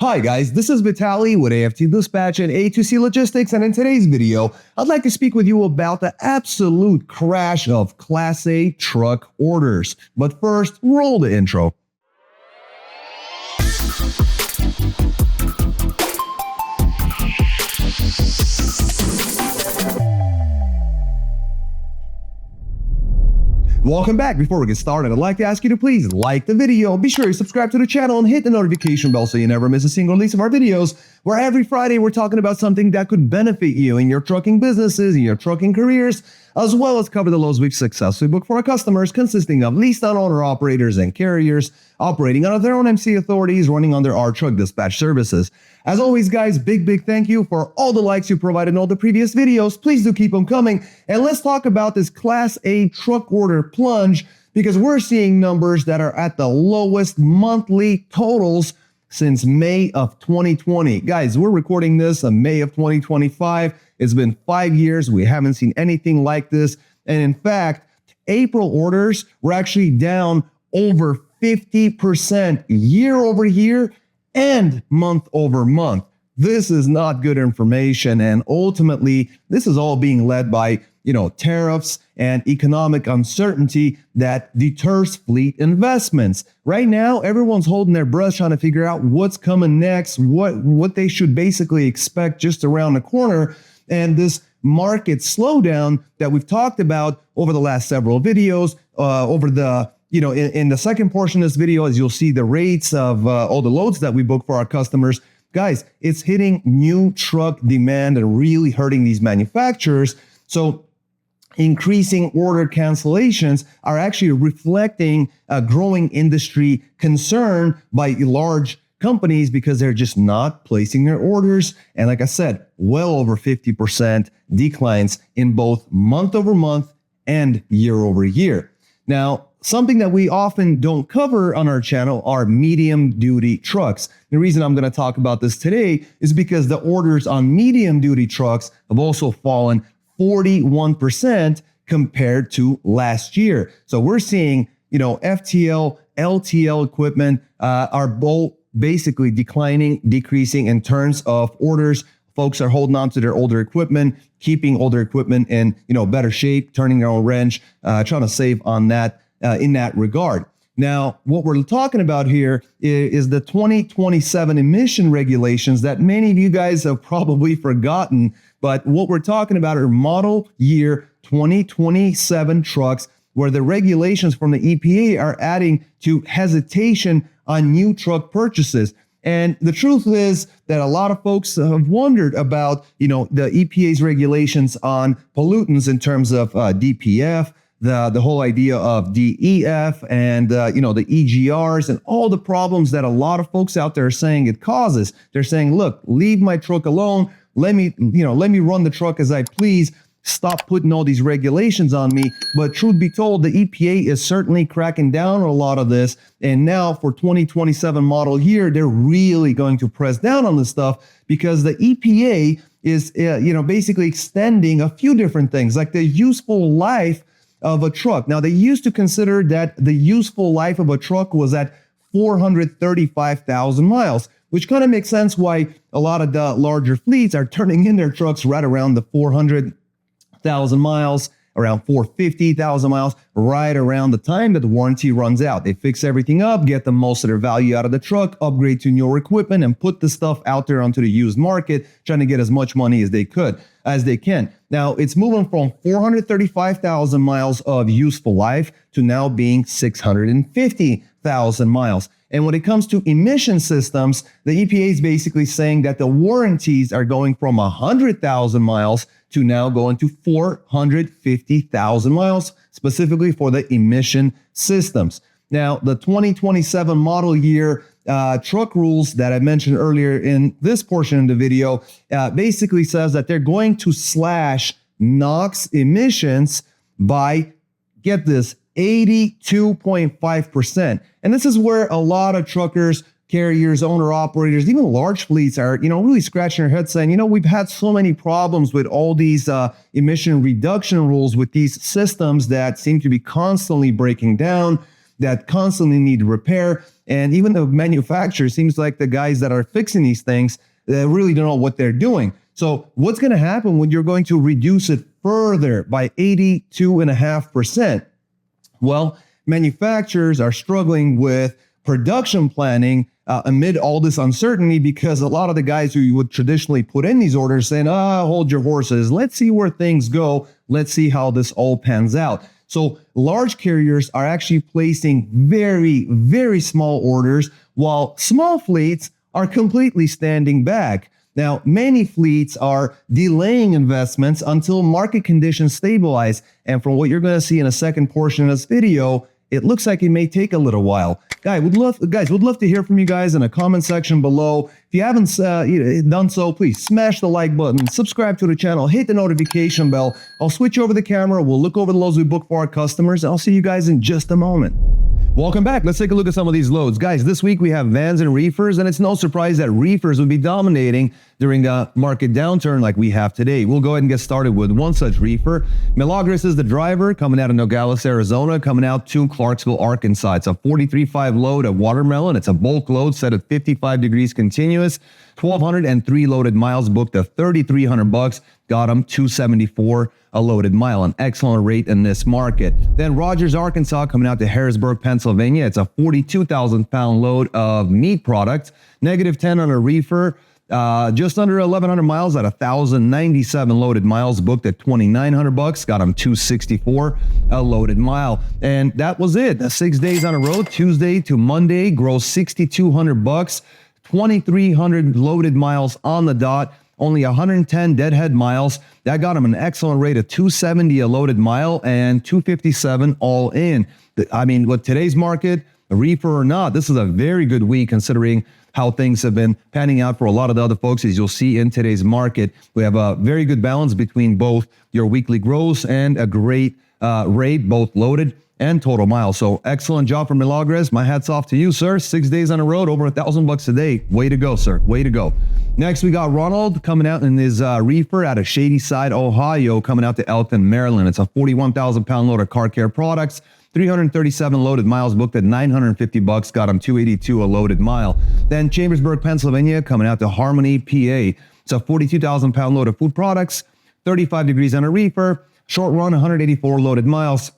Hi guys, this is Vitaly with AFT Dispatch and A2C Logistics, and in today's video, I'd like to speak with you about the absolute crash of Class A truck orders. But first, roll the intro. Welcome back. Before we get started, I'd like to ask you to please like the video, be sure you subscribe to the channel and hit the notification bell so you never miss a single release of our videos, where every Friday we're talking about something that could benefit you in your trucking businesses, in your trucking careers, as well as cover the loads we've successfully booked for our customers, consisting of leased on owner operators and carriers operating under their own MC authorities, running under our truck dispatch services. As always, guys, big thank you for all the likes you provided in all the previous videos. Please do keep them coming. And let's talk about this Class A truck order plunge, because we're seeing numbers that are at the lowest monthly totals since May of 2020. Guys, we're recording this in May of 2025. It's been 5 years. We haven't seen anything like this. And in fact, April orders were actually down over 50% year over year and month over month. This is not good information. And ultimately, this is all being led by, tariffs and economic uncertainty that deters fleet investments. Right now, everyone's holding their breath trying to figure out what's coming next, what they should basically expect just around the corner. And this market slowdown that we've talked about over the last several videos, in the second portion of this video, as you'll see the rates of all the loads that we book for our customers, guys, it's hitting new truck demand and really hurting these manufacturers. So increasing order cancellations are actually reflecting a growing industry concern by large companies because they're just not placing their orders. And like I said, well over 50% declines in both month over month and year over year. Now, something that we often don't cover on our channel are medium duty trucks. The reason I'm going to talk about this today is because the orders on medium duty trucks have also fallen 41% compared to last year. So we're seeing, FTL, LTL equipment are both basically decreasing in terms of orders. Folks are holding on to their older equipment, keeping older equipment in, better shape, turning their own wrench, trying to save on that in that regard. Now, what we're talking about here is the 2027 emission regulations that many of you guys have probably forgotten. But what we're talking about are model year 2027 trucks, where the regulations from the EPA are adding to hesitation on new truck purchases. And the truth is that a lot of folks have wondered about, the EPA's regulations on pollutants in terms of DPF, the whole idea of DEF and, the EGRs and all the problems that a lot of folks out there are saying it causes. They're saying, look, leave my truck alone. Let me run the truck as I please. Stop putting all these regulations on me. But truth be told, the EPA is certainly cracking down on a lot of this. And now for 2027 model year, they're really going to press down on this stuff because the EPA is, basically extending a few different things, like the useful life of a truck. Now, they used to consider that the useful life of a truck was at 435,000 miles, which kind of makes sense why a lot of the larger fleets are turning in their trucks right around the 400,000 miles, around 450,000 miles, right around the time that the warranty runs out. They fix everything up, get the most of their value out of the truck, upgrade to newer equipment, and put the stuff out there onto the used market, trying to get as much money as they can. Now, it's moving from 435,000 miles of useful life to now being 650,000 miles. And when it comes to emission systems, the EPA is basically saying that the warranties are going from 100,000 miles to now going to 450,000 miles, specifically for the emission systems. Now, the 2027 model year truck rules that I mentioned earlier in this portion of the video basically says that they're going to slash NOx emissions by, get this, 82.5%. And this is where a lot of truckers, carriers, owner operators, even large fleets are, really scratching their heads saying, we've had so many problems with all these emission reduction rules with these systems that seem to be constantly breaking down. that constantly need repair. And even the manufacturer, seems like the guys that are fixing these things, they really don't know what they're doing. So what's going to happen when you're going to reduce it further by 82.5%? Well, manufacturers are struggling with production planning amid all this uncertainty, because a lot of the guys who you would traditionally put in these orders saying, hold your horses. Let's see where things go. Let's see how this all pans out. So large carriers are actually placing very, very small orders, while small fleets are completely standing back. Now, many fleets are delaying investments until market conditions stabilize. And from what you're going to see in a second portion of this video, it looks like it may take a little while. Guys, would love to hear from you guys in the comment section below. If you haven't done so, please smash the like button, subscribe to the channel, hit the notification bell. I'll switch over the camera. We'll look over the loads we book for our customers. I'll see you guys in just a moment. Welcome back. Let's take a look at some of these loads. Guys, this week we have vans and reefers, and it's no surprise that reefers would be dominating during a market downturn like we have today. We'll go ahead and get started with one such reefer. Milagres is the driver, coming out of Nogales, Arizona, coming out to Clarksville, Arkansas. It's a 43.5 load of watermelon. It's a bulk load set at 55 degrees continuous. 1,203 loaded miles, booked at $3,300. Got them $274 a loaded mile, an excellent rate in this market. Then Rogers, Arkansas, coming out to Harrisburg, Pennsylvania. It's a 42,000 pound load of meat products. -10 on a reefer. Just under 1,100 miles at 1,097 loaded miles, booked at $2,900. Got them $264 a loaded mile. And that was it. That's 6 days on the road, Tuesday to Monday, gross $6,200, 2,300 loaded miles on the dot. Only 110 deadhead miles. That got him an excellent rate of $270 a loaded mile and $257 all in. I mean, with today's market, a reefer or not, this is a very good week considering how things have been panning out for a lot of the other folks, as you'll see in today's market. We have a very good balance between both your weekly gross and a great rate, both loaded and total miles. So excellent job from Milagres. My hat's off to you, sir. 6 days on the road, over $1,000 a day. Way to go, sir. Way to go. Next, we got Ronald coming out in his reefer out of Shadyside, Ohio, coming out to Elkton, Maryland. It's a 41,000 pound load of car care products. 337 loaded miles, booked at $950. Got him $282 a loaded mile. Then Chambersburg, Pennsylvania, coming out to Harmony, PA. It's a 42,000 pound load of food products. 35 degrees on a reefer. Short run, 184 loaded miles.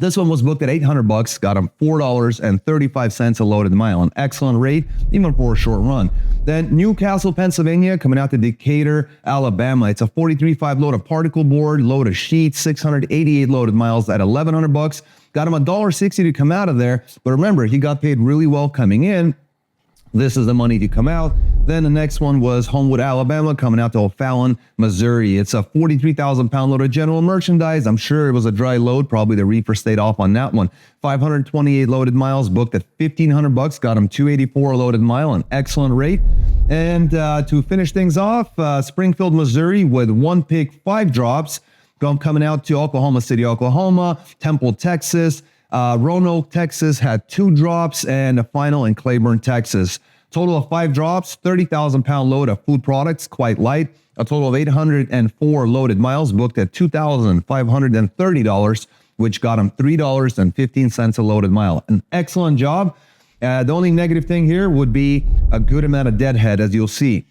This one was booked at $800, got him $4.35 a loaded mile, an excellent rate, even for a short run. Then Newcastle, Pennsylvania, coming out to Decatur, Alabama. It's a 43.5 load of particle board, load of sheets, 688 loaded miles at $1,100. Got him $1.60 to come out of there. But remember, he got paid really well coming in. This is the money to come out. Then the next one was Homewood, Alabama, coming out to O'Fallon, Missouri. It's a 43,000 pound load of general merchandise. I'm sure it was a dry load. Probably the reefer stayed off on that one. 528 loaded miles, booked at $1,500. Got him $284 a loaded mile, an excellent rate. And to finish things off, Springfield, Missouri, with one pick, 5 drops, coming out to Oklahoma City, Oklahoma, Temple, Texas. Roanoke, Texas had 2 drops, and a final in Claiborne, Texas. Total of 5 drops, 30,000 pound load of food products, quite light. A total of 804 loaded miles, booked at $2,530, which got him $3.15 a loaded mile. An excellent job. The only negative thing here would be a good amount of deadhead, as you'll see.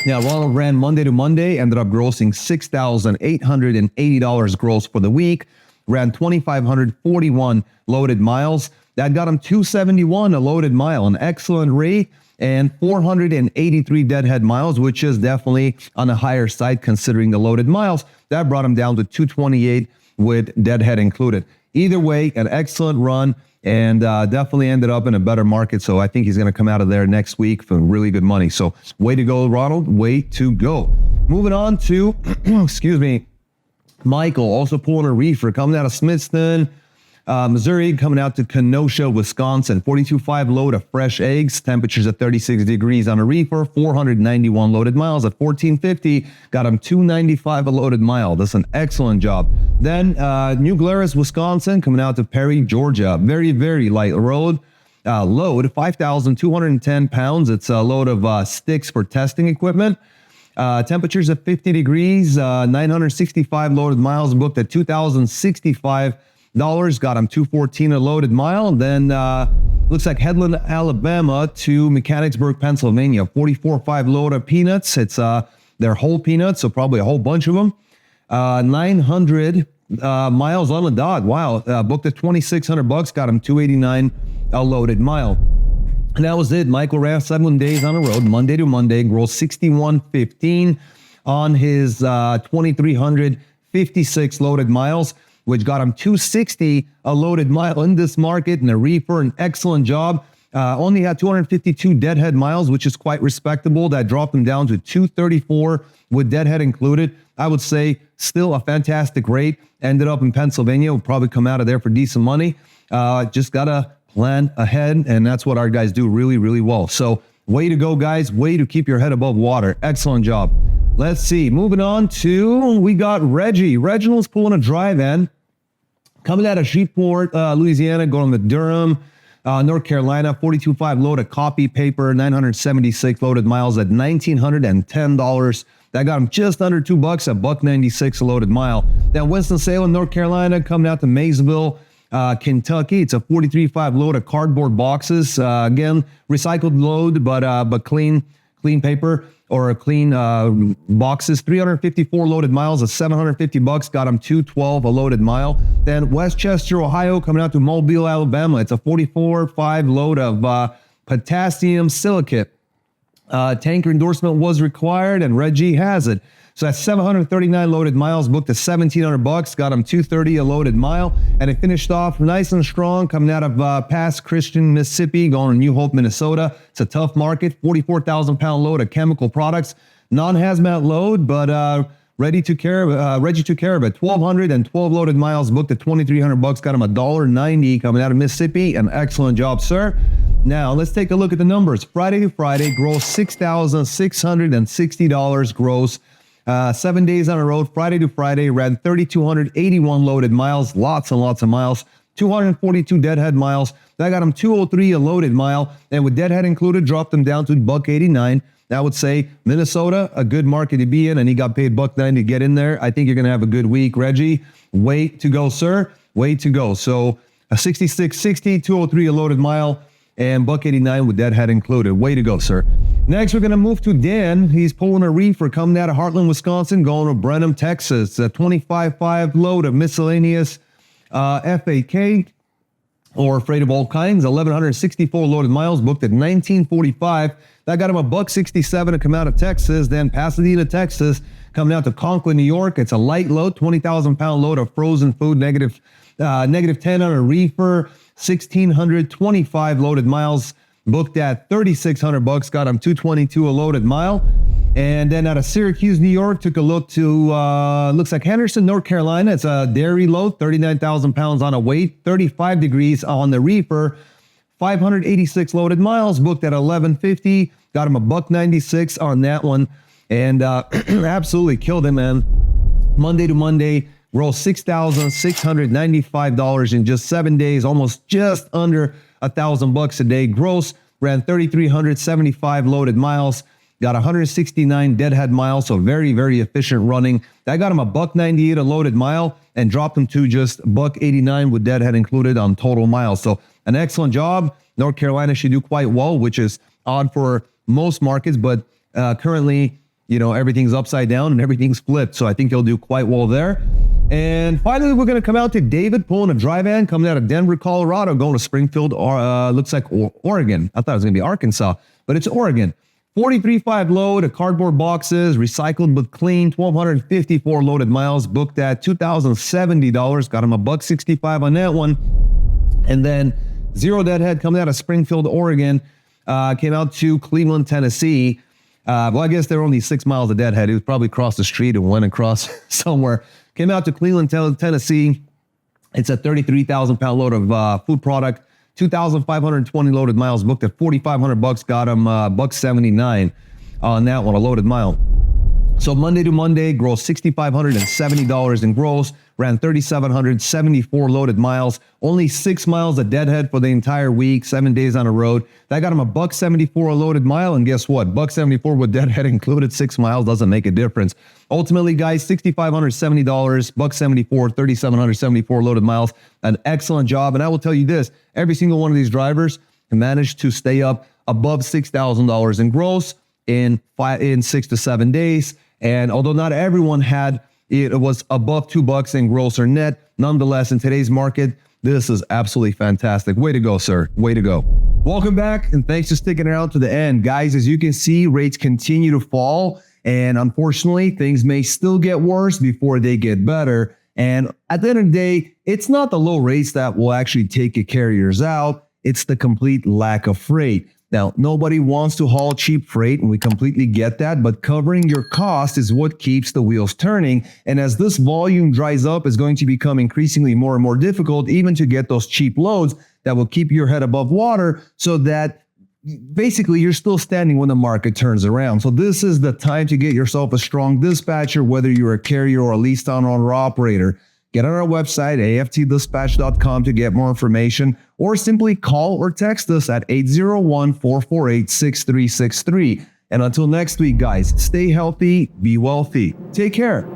Now, Ronald ran Monday to Monday, ended up grossing $6,880 gross for the week. Ran 2,541 loaded miles. That got him $271 a loaded mile, an excellent rate, and 483 deadhead miles, which is definitely on the higher side considering the loaded miles. That brought him down to 228 with deadhead included. Either way, an excellent run, and definitely ended up in a better market. So I think he's going to come out of there next week for really good money. So way to go, Ronald. Way to go. Moving on to, excuse me, Michael, also pulling a reefer, coming out of Smithston, Missouri, coming out to Kenosha, Wisconsin. 42.5 load of fresh eggs, temperatures at 36 degrees on a reefer, 491 loaded miles at $14.50. Got him $295 a loaded mile. That's an excellent job. Then New Glarus, Wisconsin, coming out to Perry, Georgia. Very, very light load. 5,210 pounds. It's a load of sticks for testing equipment. Temperatures at 50 degrees, 965 loaded miles, booked at $2,065 got him 214 a loaded mile. And then looks like Headland, Alabama to Mechanicsburg, Pennsylvania, 44.5 load of peanuts. It's they're whole peanuts, so probably a whole bunch of them. 900 miles on the dot. Wow, booked at $2,600, got him 289 a loaded mile. And that was it. Michael ran 7 days on the road, Monday to Monday, grossed 61.15 on his 2,356 loaded miles, which got him 260 a loaded mile in this market. And a reefer, an excellent job. Only had 252 deadhead miles, which is quite respectable. That dropped him down to 234 with deadhead included. I would say still a fantastic rate. Ended up in Pennsylvania. Will probably come out of there for decent money. Just gotta plan ahead, and that's what our guys do really, really well. So way to go, guys. Way to keep your head above water. Excellent job. Let's see. Moving on to, we got Reggie. Reginald's pulling a dry van. Coming out of Shreveport, Louisiana, going to Durham, North Carolina, 42.5 load of copy paper, 976 loaded miles at $1,910. That got him just under $2, $1.96 a loaded mile. Then Winston-Salem, North Carolina, coming out to Maysville, Kentucky. It's a 43.5 load of cardboard boxes. Again, recycled load, but clean paper or clean boxes. 354 loaded miles at $750. Got him $212 a loaded mile. Then Westchester, Ohio, coming out to Mobile, Alabama. It's a 44.5 load of potassium silicate. Tanker endorsement was required, and Reggie has it. So that's 739 loaded miles, booked at $1,700, got him $230 a loaded mile, and it finished off nice and strong, coming out of Pass Christian, Mississippi, going to New Hope, Minnesota. It's a tough market, 44,000 pound load of chemical products, non-hazmat load, but Reggie took care of it. 1,212 loaded miles, booked at $2,300, got him $1.90 coming out of Mississippi. An excellent job, sir. Now let's take a look at the numbers. Friday to Friday, gross $6,660 gross. 7 days on the road, Friday to Friday, ran 3,281 loaded miles, lots and lots of miles, 242 deadhead miles. That got him 203 a loaded mile, and with deadhead included, dropped him down to $1.89. I would say Minnesota, a good market to be in, and he got paid $1.90 to get in there. I think you're going to have a good week, Reggie. Way to go, sir. Way to go. So a 66.60, 203 a loaded mile, and $1.89 with deadhead included. Way to go, sir. Next, we're going to move to Dan. He's pulling a reefer coming out of Heartland, Wisconsin, going to Brenham, Texas. A 25.5 load of miscellaneous FAK or freight of all kinds. 1,164 loaded miles, booked at $1,945. That got him $1.67 to come out of Texas. Then Pasadena, Texas, coming out to Conklin, New York. It's a light load, 20,000 pound load of frozen food, negative 10 on a reefer. 1,625 loaded miles, booked at $3,600, got him $222 a loaded mile. And then out of Syracuse, New York, took a look to, looks like Henderson, North Carolina. It's a dairy load, 39,000 pounds on a weight, 35 degrees on the reefer, 586 loaded miles, booked at $1,150, got him $1.96 on that one. And absolutely killed him, man. Monday to Monday, grossed $6,695 in just 7 days, almost just under $1,000 a day. Gross, ran 3,375 loaded miles, got 169 deadhead miles, so very, very efficient running. That got him $1.98 a loaded mile and dropped him to just $1.89 with deadhead included on total miles. So an excellent job. North Carolina should do quite well, which is odd for most markets, but currently, you know, everything's upside down and everything's flipped. So I think he'll do quite well there. And finally, we're going to come out to David pulling a dry van coming out of Denver, Colorado, going to Springfield, looks like Oregon. I thought it was going to be Arkansas, but it's Oregon. 43.5 load of cardboard boxes, recycled but clean, 1,254 loaded miles, booked at $2,070. Got him $1.65 on that one. And then zero deadhead coming out of Springfield, Oregon, came out to Cleveland, Tennessee. Well, I guess they're only 6 miles of deadhead. He was probably across the street and went across somewhere. Came out to Cleveland, Tennessee. It's a 33,000 pound load of food product. 2,520 loaded miles, booked at $4,500. Got him $1.79 on that one, a loaded mile. So Monday to Monday, gross $6,570 in gross. ran 3,774 loaded miles, only 6 miles a deadhead for the entire week, 7 days on the road. That got him a $1.74 a loaded mile, and guess what? $1.74 with deadhead included, 6 miles doesn't make a difference. Ultimately, guys, $6,570, $1.74, 3,774 loaded miles, an excellent job. And I will tell you this, every single one of these drivers managed to stay up above $6,000 in gross in 6 to 7 days. And although not everyone had, it was above $2 in gross or net, nonetheless, in today's market, this is absolutely fantastic. Way to go, sir. Way to go. Welcome back, and thanks for sticking around to the end. Guys, as you can see, rates continue to fall, and unfortunately, things may still get worse before they get better. And at the end of the day, it's not the low rates that will actually take your carriers out. It's the complete lack of freight. Now, nobody wants to haul cheap freight, and we completely get that, but covering your cost is what keeps the wheels turning. And as this volume dries up, it's going to become increasingly more and more difficult even to get those cheap loads that will keep your head above water so that basically you're still standing when the market turns around. So this is the time to get yourself a strong dispatcher, whether you're a carrier or a leased owner operator. Get on our website, aftdispatch.com, to get more information, or simply call or text us at 801-448-6363. And until next week, guys, stay healthy, be wealthy. Take care.